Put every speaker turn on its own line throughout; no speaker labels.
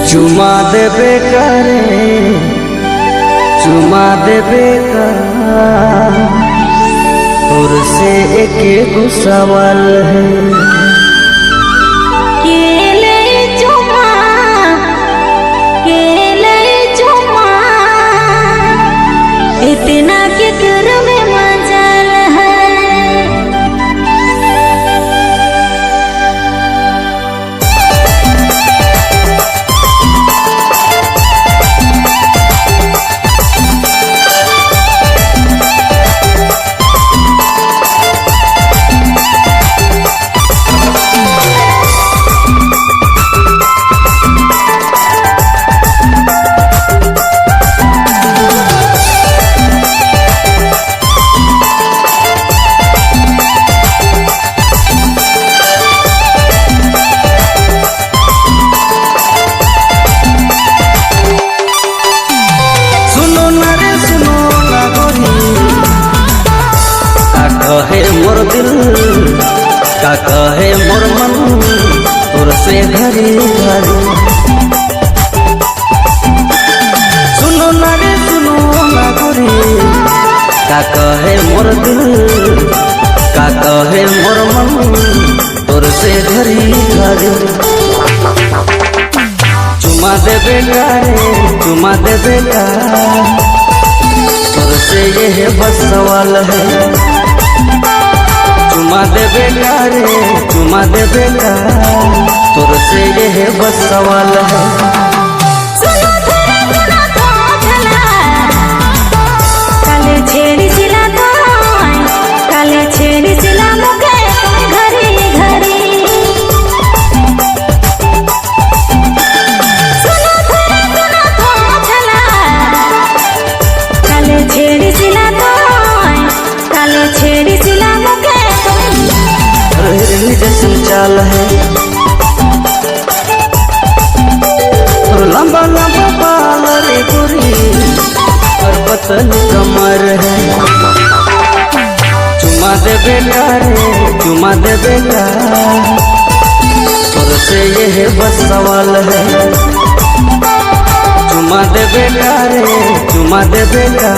चुमा देबे करे चुमा देबे का और से एक सवाल है
इतना के कर में मजाल है।
मोर दिल का कहे मोर मन तोर से घरी घरी सुनो ना रे सुनो ना गोरी का कहे मोर दिल का कहे मोर मन तोर से घरी घरी चुमा देबे का रे चुमा देबे का तोर से ये बस सवाल है चुमा देबे का रे चुमा देबे का तोर से ये बस सवाल है।
काले छेड़ी सिला काले छेड़ी सिला मुके घरी घरी काले छेड़ी सिला काले छेड़ी सिला
जैसन चाल है और लंबा लंबा बाल रे गोरी और पतली कमर है चुमा देबे का रे चुमा देबे का और से ये बस सवाल है चुमा देबे का रे चुमा देबे का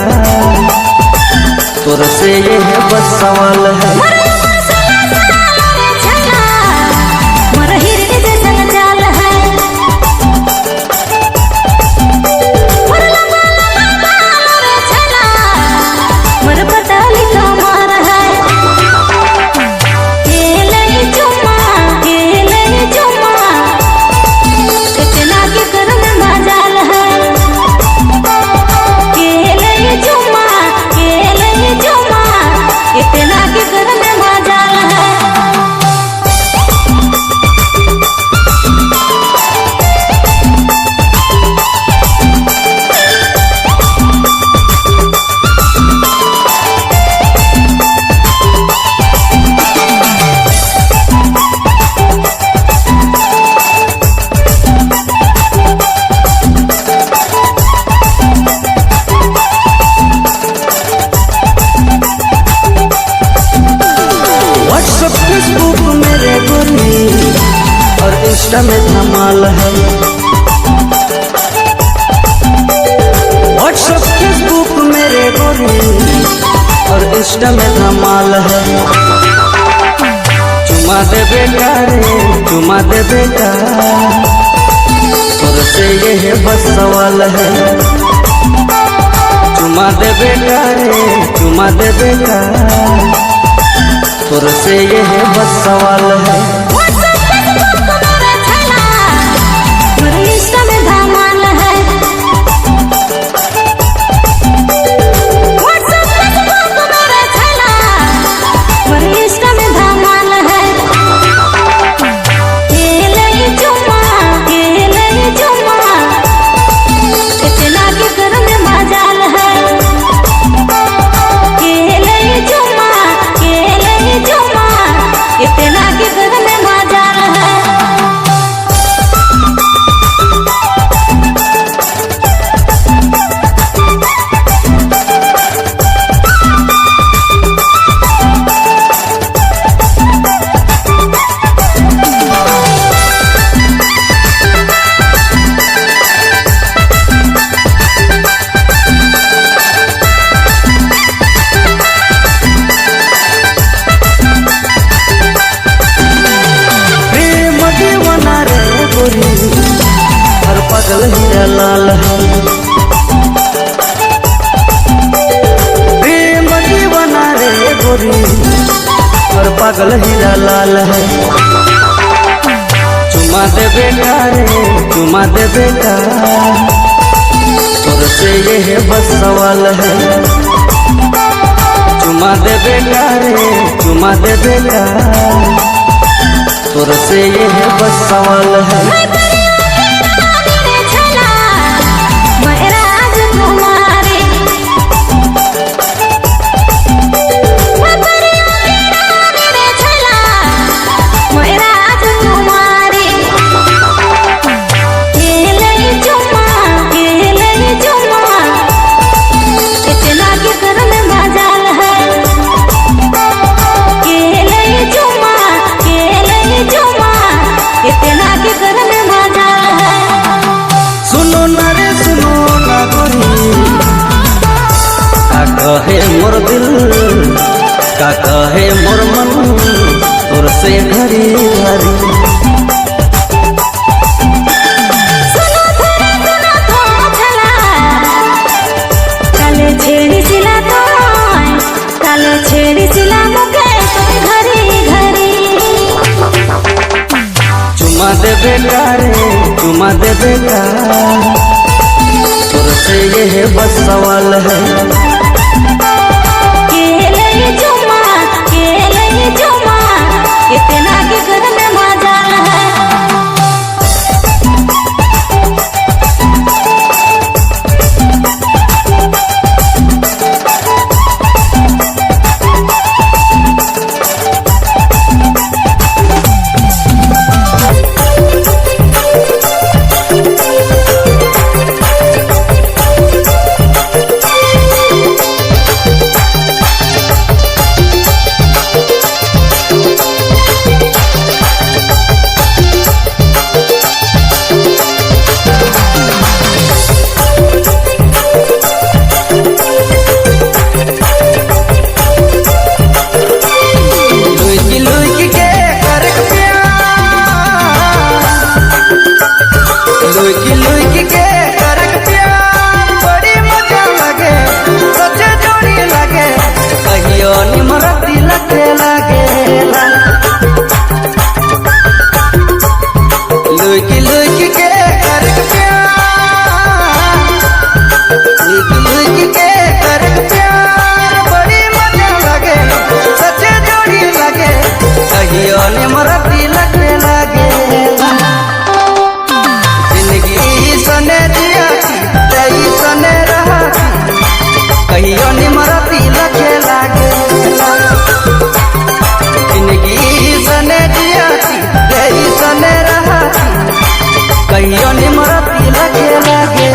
तोर से ये बस सवाल है। फेसबुक मेरे गोरी और इंस्टा में धमाल है व्हाट्सएप फेसबुक मेरे गोरी और इंस्टा में धमाल है चुमा देबे का रे चुमा देबे का तोर से ये बस सवाल है चुमा देबे का रे चुमा देबे का तोर से ये बस सवाल है।
इतना के घर में
पागल हीरा लाल है। चुमा दे बेटा रे चुमा दे बेटा, तोर से ये है बस सवाल है। चुमा दे बेटा रे चुमा दे बेटा, तोर से ये है बस सवाल है। कहे मोर दिल का कहे मोर मन, तोर से घरी घरी।
काले छेड़ी सिला तो काले छेड़ी सिला मुके घरी घरी।
चुमा दे बेटा रे चुमा दे बेटा, तोर से ये है बस सवाल है।
इतना के घर में मजा है।
कहियो निमरती लखे लागे, जिंदगी सने जियाती रही सने रहती, कहियो निमरती लखे लागे।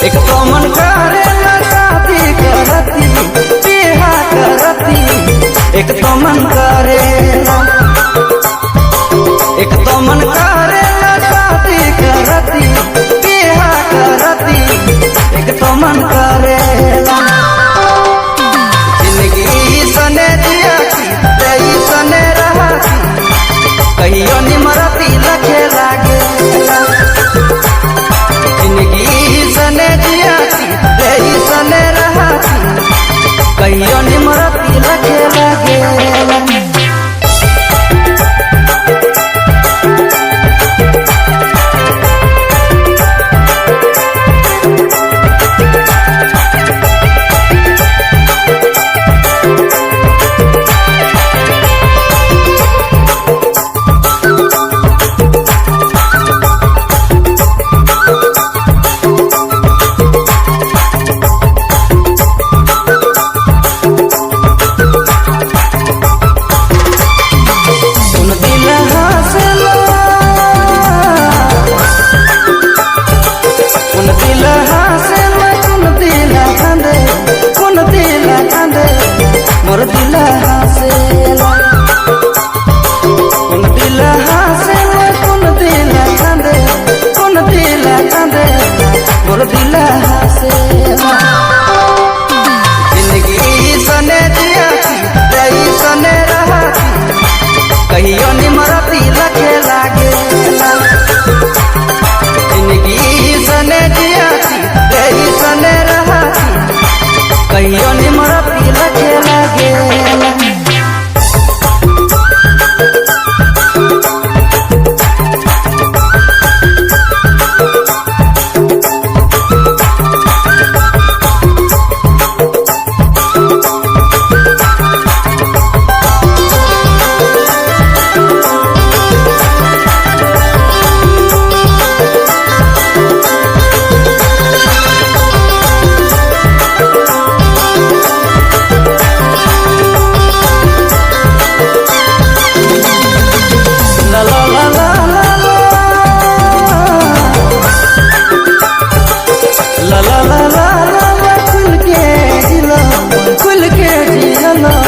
एक तो मन करेला शादी करती बिहा करती, एक तो मन करेला, एक तो मन करेला शादी करती बिहा करती, एक तो मन करेला। जिंदगी सने जियाती रही सने रहती, कहियो निमरती लखे लागे। जिंदगी सने जियाती रही सने रहती, कहियो निमरती लखे लागे। मोर दिल हंसेला कौन दिल हंसेला कौन दिल कांदे मोर दिल हंसेला जिंदगी सने दिया रही सने रहा कहियो निमरती लगे लागेला जिंदगी सने दिया रही सने रहा कहियो निमरती लगे लागेला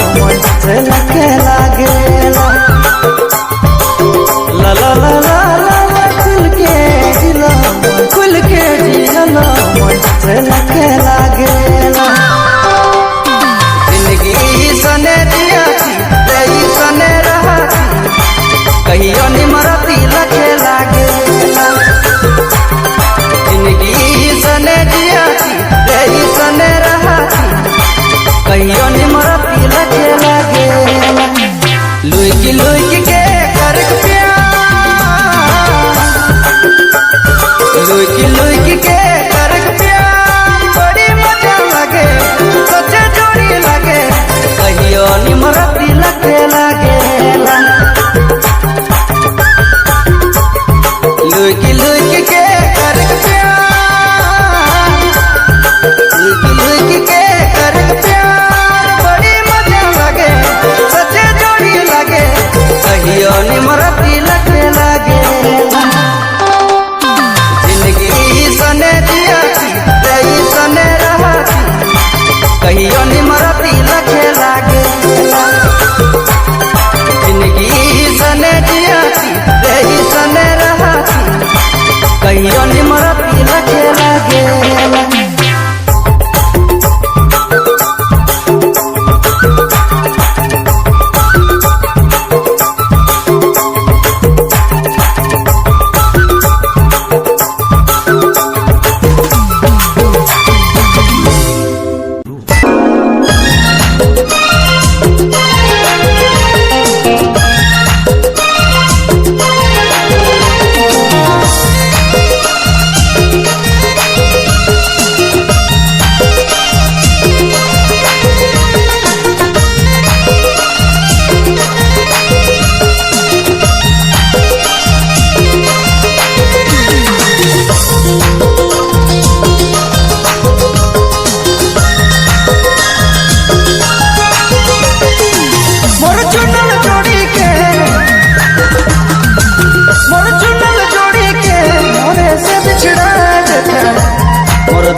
लगे लागेला ला ला ला ला ला खुल के जियला मन से लगे लागेला जिंदगी सने दिया रही सने रहा कहियो निमरती लगे लागेला जिंदगी सने दिया रही सने रहा कहियो निमरती लगे लागेला लुई के करक प्यार लुई के करक प्यार बड़ी मजा लगे सच्चे जोड़ी लगे कहियो निमरती लगे लागेला लुई के करक प्यार लुई के करक प्यार बड़ी मजा लगे सच्चे जोड़ी लगे कहियो निमरती लगे लागेला जिंदगी सने दिया रही सने रहा कहियो निमरती लगे लागेला जिंदगी सने दिया रही सने रहा कहियो निमरती लगे लागेला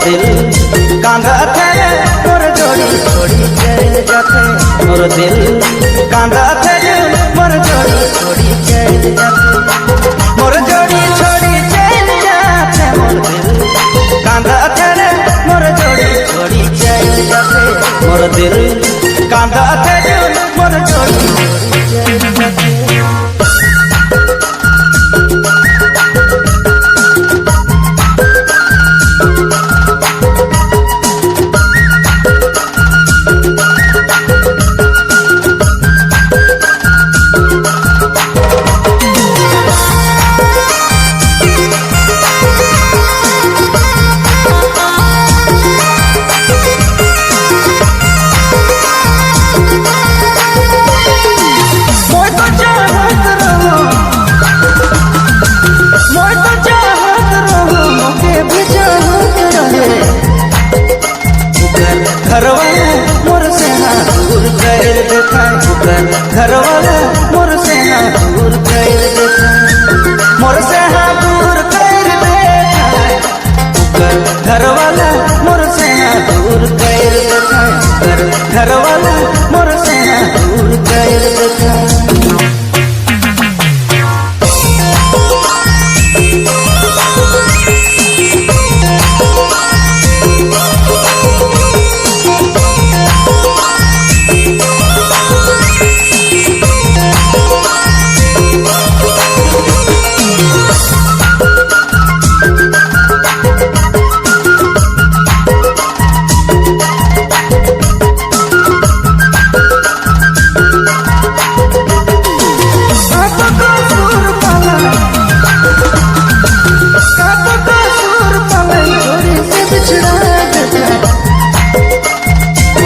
दिल कांदा थे मोर जोड़ी छोड़ी चल जाते मोर दिल कांदा थे मोर जोड़ी छोड़ी चल जाते मोर जोड़ी छोड़ी चल जाते मोर दिल कांदा थे मोर जोड़ी छोड़ी चल जाते मोर दिल कांदा थे मोर जोड़ी छोड़ी चल जाते घरवाला मोर से ना दूर कर देखा घरवाला मोर से ना दूर कर देखा मोर से ना दूर कर देखा घरवाला मोर से ना दूर कर देखा घरवाला मोर से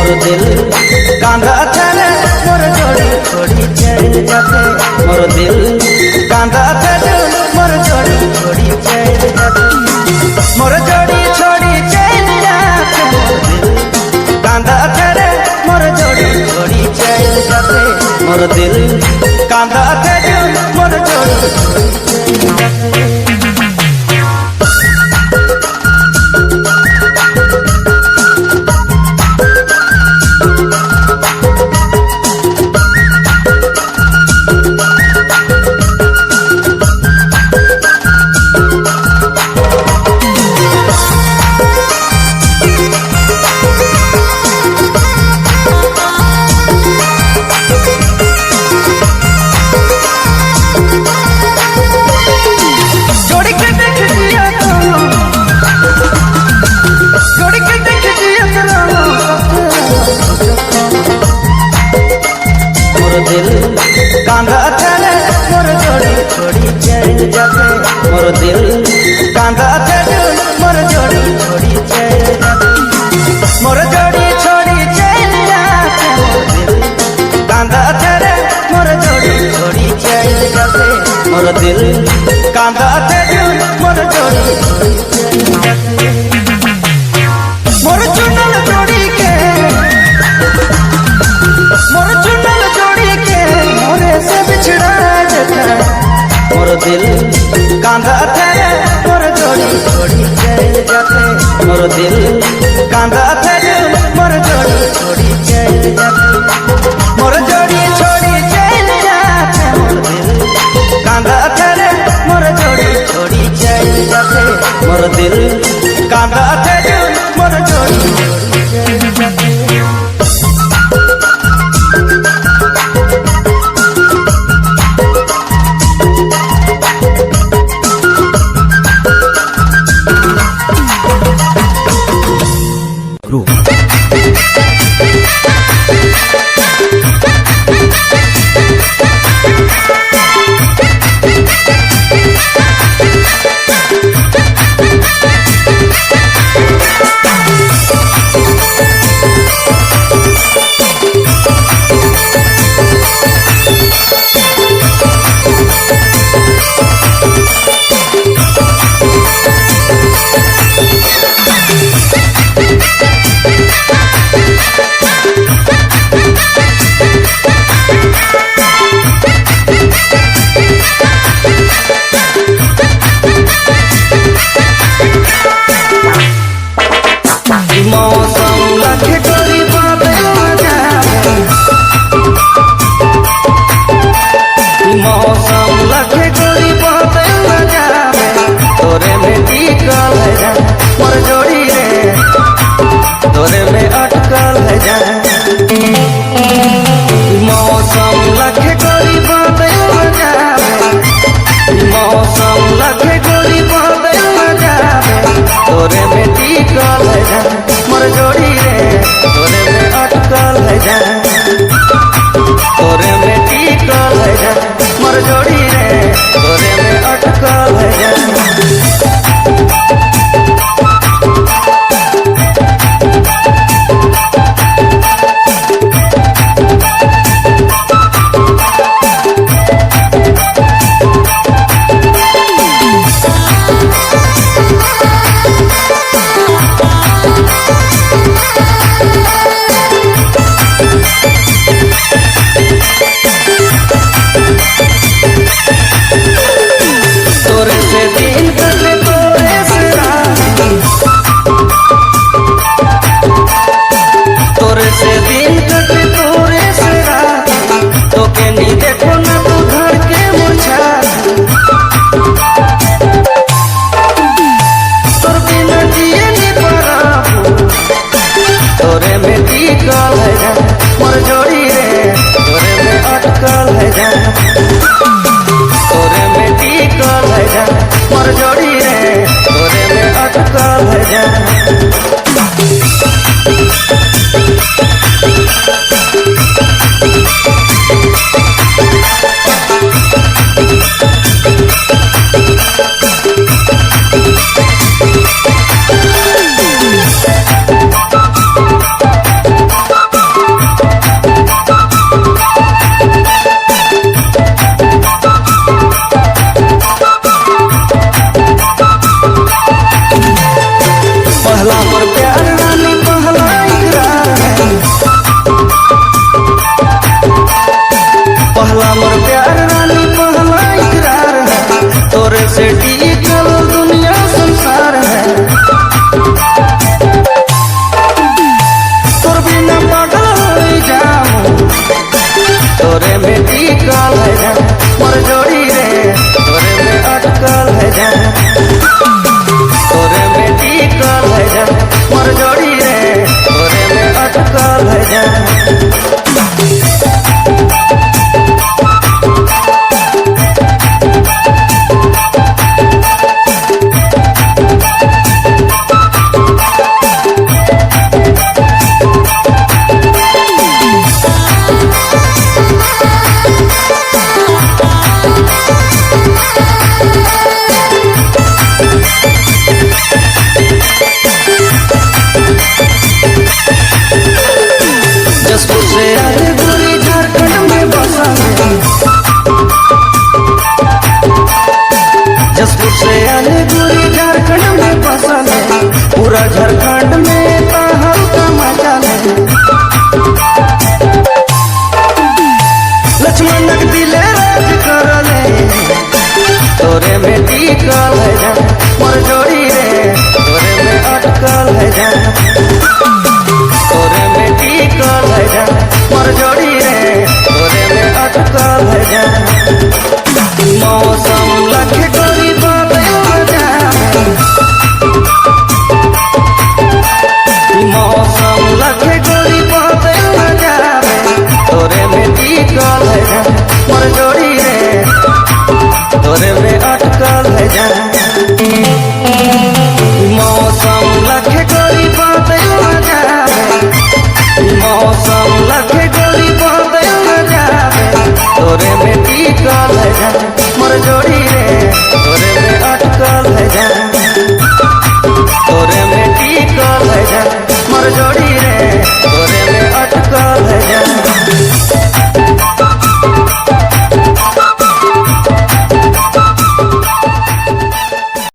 मोर दिल कांधा तेरे मोर जोड़ी छोड़ी चल जाते मोर दिल कांधा तेरे मोर जोड़ी छोड़ी चल जाते मोर जोड़ी छोड़ी चल जाते कांधा तेरे मोर जोड़ी छोड़ी चल जाते मोर दिल कांधा तेरे मोर जोड़ी छोड़ी चल जाते कांधा तेरे मोर जोड़ी छोड़ी चल जाते मोर दिल कांधा तेरे मोर जोड़ी छोड़ी चल जाते मोर जोड़ी छोड़ी चल जाते मोर दिल कांधा तेरे मोर जोड़ी छोड़ी चल जाते मोर दिल कांधा तेरे मोर जोड़ी छोड़ी चल जाते मोर चुनल जोड़ी के मोर चुनल जोड़ी के मोरे से बिछड़ा जाता मोर दिल कांधा तेरे मोर जोड़ी छोड़ी चल जाते मोर दिल कांधा तेरे मोर जोड़ी छोड़ी चल जाते मोर जोड़ी छोड़ी चल जाते मोर दिल कांधा तेरे मोर जोड़ी छोड़ी चल जाते मोर दिल कांधा तेरे मोर जोड़ी छोड़ी चल जाते तोरे में अटकल है जान मौसम लखे गोरी बदल जावे मौसम लखे गोरी बदल जावे तोरे में टिकल है जान मोर जोड़ी रे तोरे में अटकल है जान तोरे में टिकल है जान मोर जोड़ी रे तोरे में अटकल है जान तोरे में टिकल है जान मोर जोड़ी रे तोरे में अटकल है जान तोरे में टिकल है जान मोर जोड़ी